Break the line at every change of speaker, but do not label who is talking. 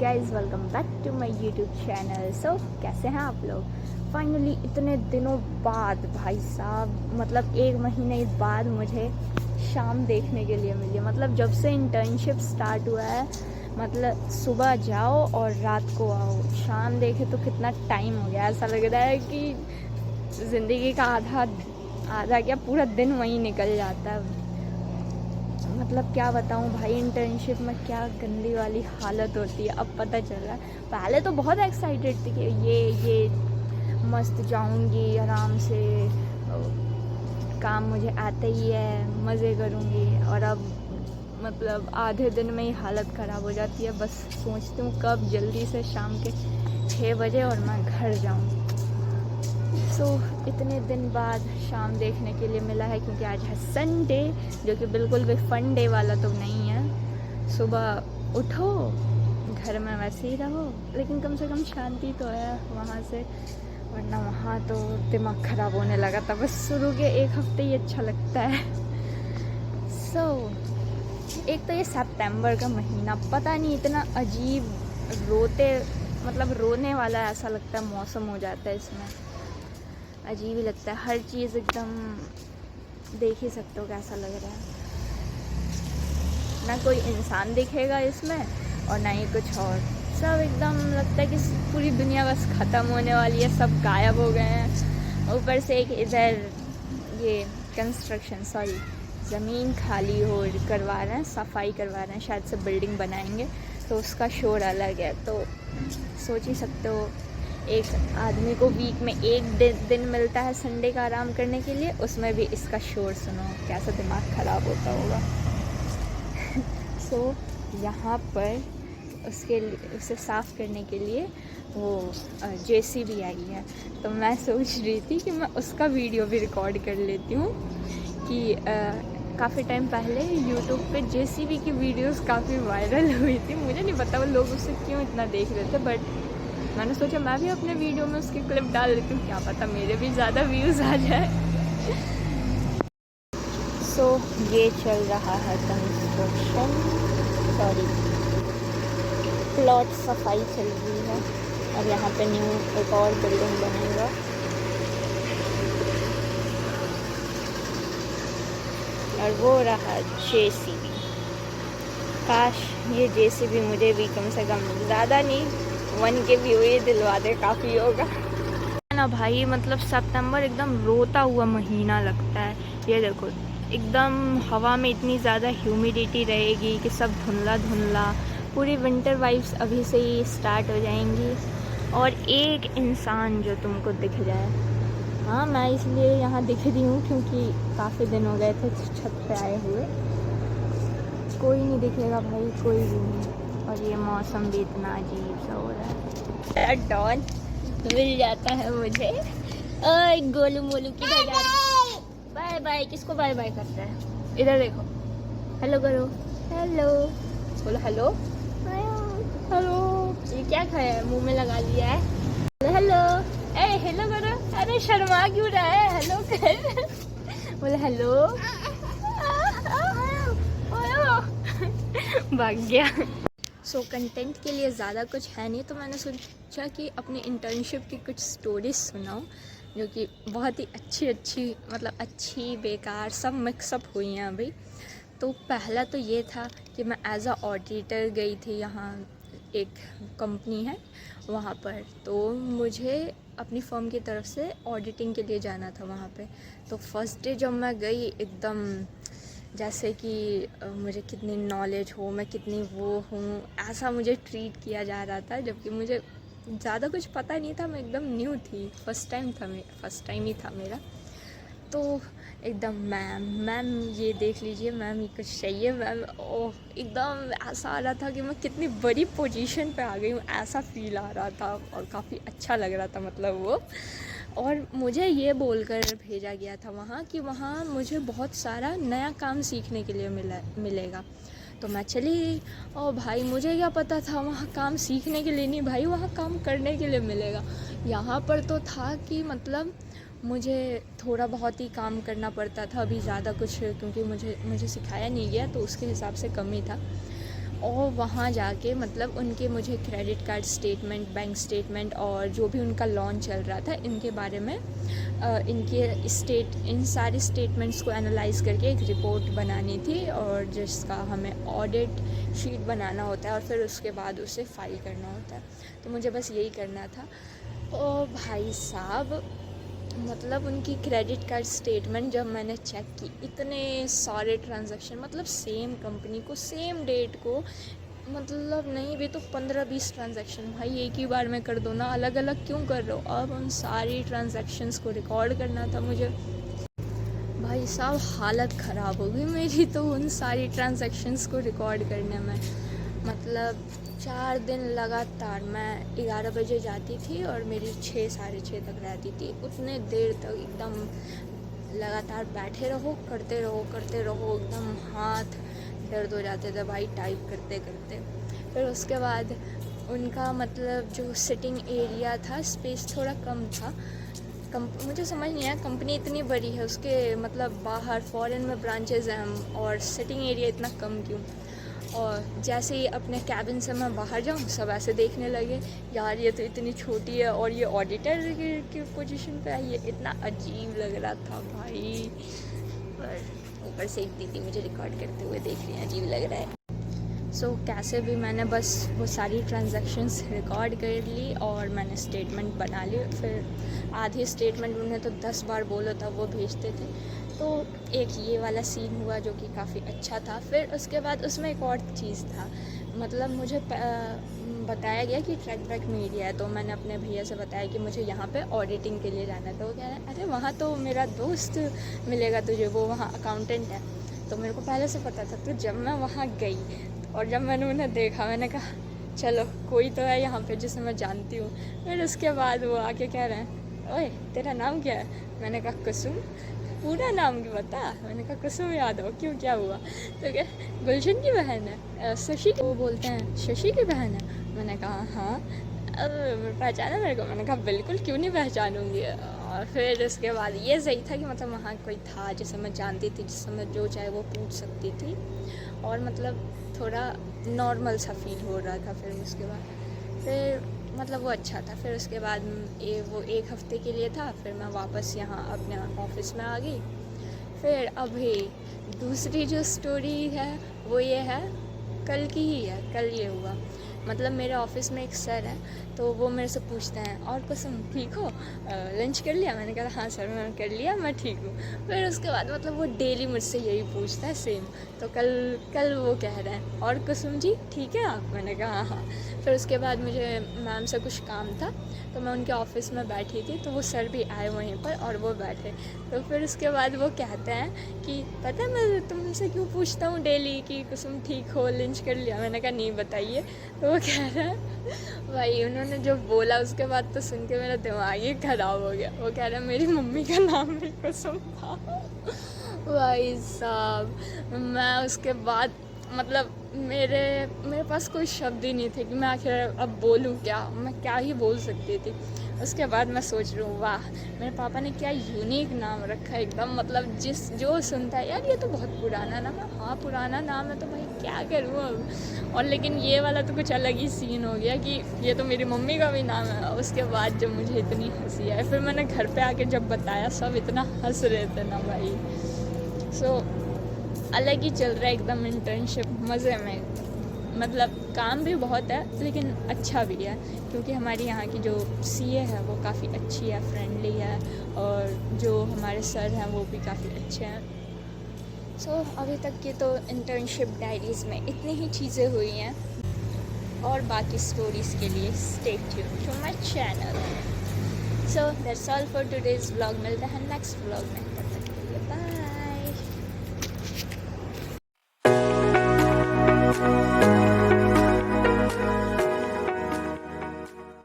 Guys welcome back to my YouTube channel. So कैसे हैं आप लोग? फाइनली इतने दिनों बाद, भाई साहब मतलब 1 महीने बाद मुझे शाम देखने के लिए मिली। मतलब जब से इंटर्नशिप स्टार्ट हुआ है, मतलब सुबह जाओ और रात को आओ, शाम देखे तो कितना टाइम हो गया। ऐसा लग रहा है कि ज़िंदगी का आधा क्या पूरा दिन वहीं निकल जाता है। मतलब क्या बताऊँ भाई, इंटर्नशिप में क्या गंदी वाली हालत होती है अब पता चल रहा है। पहले तो बहुत एक्साइटेड थी कि ये मस्त जाऊंगी आराम से, काम मुझे आता ही है, मज़े करूंगी। और अब मतलब आधे दिन में ही हालत ख़राब हो जाती है। बस सोचती हूँ कब जल्दी से शाम के 6 बजे और मैं घर जाऊँ। सो इतने दिन बाद शाम देखने के लिए मिला है, क्योंकि आज है संडे, जो कि बिल्कुल भी फन डे वाला तो नहीं है। सुबह उठो, घर में वैसे ही रहो, लेकिन कम से कम शांति तो है वहाँ से, वरना वहाँ तो दिमाग ख़राब होने लगा था। बस शुरू के 1 हफ्ते ही अच्छा लगता है। सो एक तो ये सितंबर का महीना, पता नहीं इतना अजीब मतलब रोने वाला ऐसा लगता है मौसम हो जाता है इसमें। अजीब ही लगता है, हर चीज़ एकदम देख ही सकते हो कैसा लग रहा है। ना कोई इंसान दिखेगा इसमें और ना ही कुछ और, सब एकदम लगता है कि पूरी दुनिया बस ख़त्म होने वाली है, सब गायब हो गए हैं। ऊपर से एक इधर ये ज़मीन खाली करवा रहे हैं, सफाई करवा रहे हैं, शायद से बिल्डिंग बनाएंगे, तो उसका शोर अलग है। तो सोच ही सकते हो, एक आदमी को वीक में 1 दिन मिलता है संडे का आराम करने के लिए, उसमें भी इसका शोर सुनो, कैसा दिमाग ख़राब होता होगा। सो यहाँ पर उसे साफ़ करने के लिए वो JCB आई है। तो मैं सोच रही थी कि मैं उसका वीडियो भी रिकॉर्ड कर लेती हूँ कि काफ़ी टाइम पहले यूट्यूब पे JCB की वीडियोस काफ़ी वायरल हुई थी। मुझे नहीं पता वो लोग उससे क्यों इतना देख रहे थे, बट मैंने सोचा मैं भी अपने वीडियो में उसकी क्लिप डाल देती हूँ, क्या पता मेरे भी ज़्यादा व्यूज़ आ जाए। सो ये चल रहा है कंस्ट्रक्शन, प्लॉट सफाई चल रही है, और यहाँ पे न्यू एक और बिल्डिंग बनेगा। और वो रहा JCB। काश ये JCB मुझे भी कम से कम ज़्यादा नहीं 1 के व्यू ही दिलवा दे, काफ़ी होगा ना भाई। मतलब सितंबर एकदम रोता हुआ महीना लगता है। ये देखो, एकदम हवा में इतनी ज़्यादा ह्यूमिडिटी रहेगी कि सब धुंधला धुंधला, पूरी विंटर वाइब्स अभी से ही स्टार्ट हो जाएंगी। और एक इंसान जो तुमको दिख जाए, हाँ मैं इसलिए यहाँ दिख रही हूँ क्योंकि काफ़ी दिन हो गए थे छत पे आए हुए, कोई नहीं दिखेगा भाई, कोई भी नहीं। और ये मौसम भी इतना अजीब सा हो रहा है। डॉन मिल जाता है मुझे। ओए गोलू मोलू किधर जा रहा है? बाय बाय, किसको बाय बाय करता है? इधर देखो, हेलो करो, हेलो बोलो, हेलो हेलो। ये क्या खाया है, मुंह में लगा लिया है? हेलो, ए हेलो करो। अरे शर्मा क्यों रहा है, हेलो कर। बोले हेलो। भाग गया। सो कंटेंट के लिए ज़्यादा कुछ है नहीं, तो मैंने सोचा कि अपनी इंटर्नशिप की कुछ स्टोरीज सुनाऊं, जो कि बहुत ही अच्छी मतलब अच्छी बेकार सब मिक्सअप हुई हैं अभी। तो पहला तो ये था कि मैं एज अ ऑडिटर गई थी, यहाँ एक कंपनी है वहाँ पर, तो मुझे अपनी फर्म की तरफ से ऑडिटिंग के लिए जाना था वहाँ पे। तो फर्स्ट डे जब मैं गई, एकदम जैसे कि मुझे कितनी नॉलेज हो, मैं कितनी वो हूँ, ऐसा मुझे ट्रीट किया जा रहा था, जबकि मुझे ज़्यादा कुछ पता नहीं था, मैं एकदम न्यू थी, फर्स्ट टाइम ही था मेरा। तो एकदम मैम ये देख लीजिए, मैम ये कुछ चाहिए मैम। ओह, एकदम ऐसा आ रहा था कि मैं कितनी बड़ी पोजीशन पे आ गई हूँ, ऐसा फील आ रहा था, और काफ़ी अच्छा लग रहा था मतलब वो। और मुझे ये बोलकर भेजा गया था वहाँ कि वहाँ मुझे बहुत सारा नया काम सीखने के लिए मिलेगा। तो मैं चली गई, और भाई मुझे क्या पता था वहाँ काम सीखने के लिए नहीं भाई, वहाँ काम करने के लिए मिलेगा। यहाँ पर तो था कि मतलब मुझे थोड़ा बहुत ही काम करना पड़ता था, अभी ज़्यादा कुछ क्योंकि मुझे सिखाया नहीं गया तो उसके हिसाब से कम ही था। और वहाँ जाके मतलब उनके मुझे credit card statement, bank statement और जो भी उनका लोन चल रहा था इनके बारे में इन सारे स्टेटमेंट्स को एनालाइज करके एक रिपोर्ट बनानी थी, और जिसका हमें ऑडिट शीट बनाना होता है और फिर उसके बाद उसे फाइल करना होता है। तो मुझे बस यही करना था। ओ भाई साहब, मतलब उनकी क्रेडिट कार्ड स्टेटमेंट जब मैंने चेक की, इतने सारे ट्रांजैक्शन, मतलब सेम कंपनी को सेम डेट को, मतलब नहीं भी तो 15-20 ट्रांजैक्शन। भाई एक ही बार में कर दो ना, अलग अलग क्यों कर रहे हो। अब उन सारी ट्रांजैक्शंस को रिकॉर्ड करना था मुझे। भाई साहब हालत ख़राब हो गई मेरी तो उन सारी ट्रांजैक्शंस को रिकॉर्ड करने में। मतलब 4 दिन लगातार मैं 11 बजे जाती थी और मेरी 6 साढ़े 6 तक रहती थी। उतने देर तक एकदम लगातार बैठे रहो, करते रहो, एकदम हाथ दर्द हो जाते थे भाई टाइप करते करते। फिर उसके बाद उनका मतलब जो सिटिंग एरिया था, स्पेस थोड़ा कम था। मुझे समझ नहीं आया, कंपनी इतनी बड़ी है, उसके मतलब बाहर फॉरेन में ब्रांचेज हैं और सिटिंग एरिया इतना कम क्यों। और जैसे ही अपने कैबिन से मैं बाहर जाऊँ, सब ऐसे देखने लगे, यार ये तो इतनी छोटी है और ये ऑडिटर की पोजीशन पे है, ये इतना अजीब लग रहा था भाई। पर ऊपर से एक दीदी मुझे रिकॉर्ड करते हुए देख रही है, अजीब लग रहा है। कैसे भी मैंने बस वो सारी ट्रांजैक्शंस रिकॉर्ड कर ली और मैंने स्टेटमेंट बना ली। फिर आधी स्टेटमेंट उन्हें तो 10 बार बोलो तब वो भेजते थे। तो एक ये वाला सीन हुआ जो कि काफ़ी अच्छा था। फिर उसके बाद उसमें एक और चीज़ था, मतलब मुझे बताया गया कि ट्रैक बैक मीडिया है, तो मैंने अपने भैया से बताया कि मुझे यहाँ पे ऑडिटिंग के लिए जाना था। वो कह रहे हैं अरे वहाँ तो मेरा दोस्त मिलेगा तुझे, वो वहाँ अकाउंटेंट है। तो मेरे को पहले से पता था। तो जब मैं वहाँ गई और जब मैंने उन्हें देखा, मैंने कहा चलो कोई तो है यहाँ पे जिसे मैं जानती हूँ। फिर उसके बाद वो आके कह रहे हैं ओए तेरा नाम क्या है। मैंने कहा कुसुम। पूरा नाम क्यों बता। मैंने कहा कुसुम यादव। क्यों, क्या हुआ। तो क्या गुलशन की बहन है, शशि की। वो बोलते हैं शशि की बहन है। मैंने कहा हाँ। अब पहचाना मेरे को। मैंने कहा बिल्कुल, क्यों नहीं पहचानूँगी। और फिर उसके बाद ये सही था कि मतलब वहाँ कोई था जिसे मैं जानती थी, जिससे मैं जो चाहे वो पूछ सकती थी, और मतलब थोड़ा नॉर्मल सा फील हो रहा था। फिर उसके बाद फिर मतलब वो अच्छा था। फिर उसके बाद वो 1 हफ़्ते के लिए था। फिर मैं वापस यहाँ अपने ऑफिस में आ गई। फिर अभी दूसरी जो स्टोरी है वो ये है, कल की ही है। कल ये हुआ, मतलब मेरे ऑफिस में एक सर है, तो वो मेरे से पूछते हैं और कुसुम ठीक हो, लंच कर लिया। मैंने कहा हाँ सर मैंने कर लिया, मैं ठीक हूँ। फिर उसके बाद मतलब वो डेली मुझसे यही पूछता है सेम। तो कल वो कह रहे हैं और कुसुम जी ठीक है आप। मैंने कहा हाँ। फिर उसके बाद मुझे मैम से कुछ काम था, तो मैं उनके ऑफिस में बैठी थी, तो वो सर भी आए वहीं पर और वो बैठे। तो फिर उसके बाद वो कहते हैं कि पता है मैं तुमसे क्यों पूछता हूँ डेली कि कुसुम ठीक हो, लंच कर लिया। मैंने कहा नहीं बताइए। तो वो कह रहा है भाई उन्होंने जो बोला उसके बाद तो सुन के मेरा दिमाग ही ख़राब हो गया। वो कह रहा है मेरी मम्मी का नाम भी कुसुम था। भाई साहब मैं उसके बाद मतलब मेरे पास कोई शब्द ही नहीं थे कि मैं आखिर अब बोलूँ क्या, मैं क्या ही बोल सकती थी। उसके बाद मैं सोच रही हूँ वाह मेरे पापा ने क्या यूनिक नाम रखा है एकदम, मतलब जो सुनता है यार ये तो बहुत पुराना नाम है। हाँ पुराना नाम है तो भाई क्या करूँ अब। और लेकिन ये वाला तो कुछ अलग ही सीन हो गया कि ये तो मेरी मम्मी का भी नाम है। उसके बाद जब मुझे इतनी हंसी आई, फिर मैंने घर पे आके जब बताया सब इतना हंस रहे थे ना भाई। अलग ही चल रहा है एकदम इंटर्नशिप, मज़े में। मतलब काम भी बहुत है लेकिन अच्छा भी है, क्योंकि हमारी यहाँ की जो सीए है वो काफ़ी अच्छी है, फ्रेंडली है, और जो हमारे सर हैं वो भी काफ़ी अच्छे हैं। अभी तक की तो इंटर्नशिप डायरीज़ में इतनी ही चीज़ें हुई हैं, और बाकी स्टोरीज़ के लिए stay tuned to my channel. That's all for today's vlog. मिलते हैं नेक्स्ट व्लॉग में, तब तक के लिए बाय।